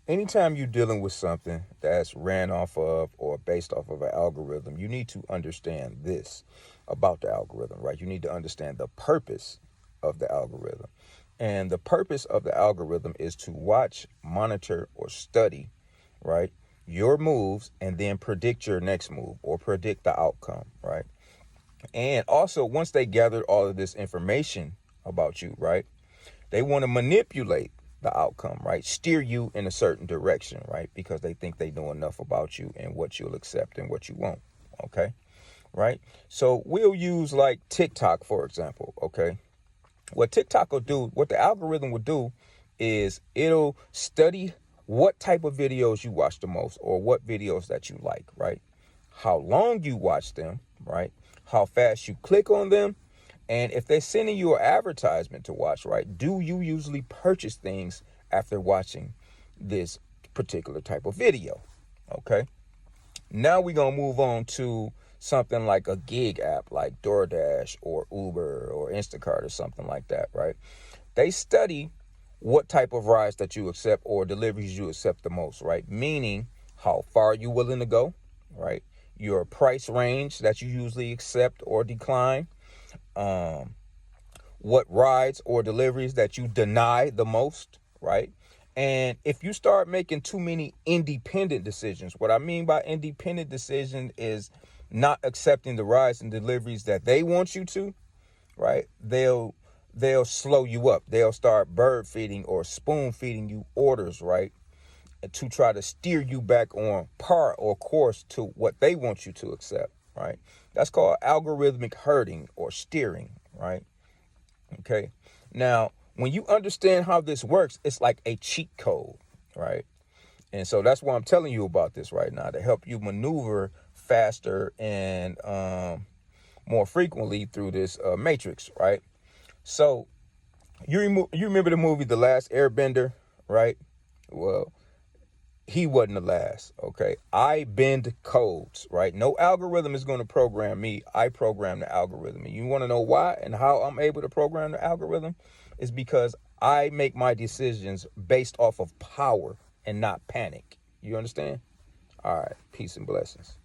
anytime you're dealing with something that's ran off of or based off of an algorithm, you need to understand this about the algorithm, right? You need to understand the purpose of the algorithm. And the purpose of the algorithm is to watch, monitor, or study, right, your moves and then predict your next move or predict the outcome, right? And also, once they gathered all of this information about you, right, they want to manipulate the outcome, right? Steer you in a certain direction, right? Because they think they know enough about you and what you'll accept and what you won't, okay? Right? So we'll use like TikTok, for example, okay? What TikTok will do, what the algorithm will do is it'll study what type of videos you watch the most or what videos that you like, right? How long you watch them, right? How fast you click on them. And if they're sending you an advertisement to watch, right, do you usually purchase things after watching this particular type of video? Okay. Now we're going to move on to something like a gig app like DoorDash or Uber or Instacart or something like that, right? They study what type of rides that you accept or deliveries you accept the most, right? Meaning how far you willing to go, right? Your price range that you usually accept or decline. What rides or deliveries that you deny the most, right? And if you start making too many independent decisions, what I mean by independent decision is not accepting the rides and deliveries that they want you to, right? They'll slow you up. They'll start bird feeding or spoon feeding you orders, right? To try to steer you back on par or course to what they want you to accept, right? That's called algorithmic herding or steering, right? Okay. Now, when you understand how this works, it's like a cheat code, right? And so that's why I'm telling you about this right now, to help you maneuver faster and more frequently through this matrix, right? So you remember the movie The Last Airbender, right? Well, he wasn't the last, okay? I bend codes, right? No algorithm is going to program me. I program the algorithm. And you want to know why and how I'm able to program the algorithm? Is because I make my decisions based off of power and not panic. You understand? All right. Peace and blessings.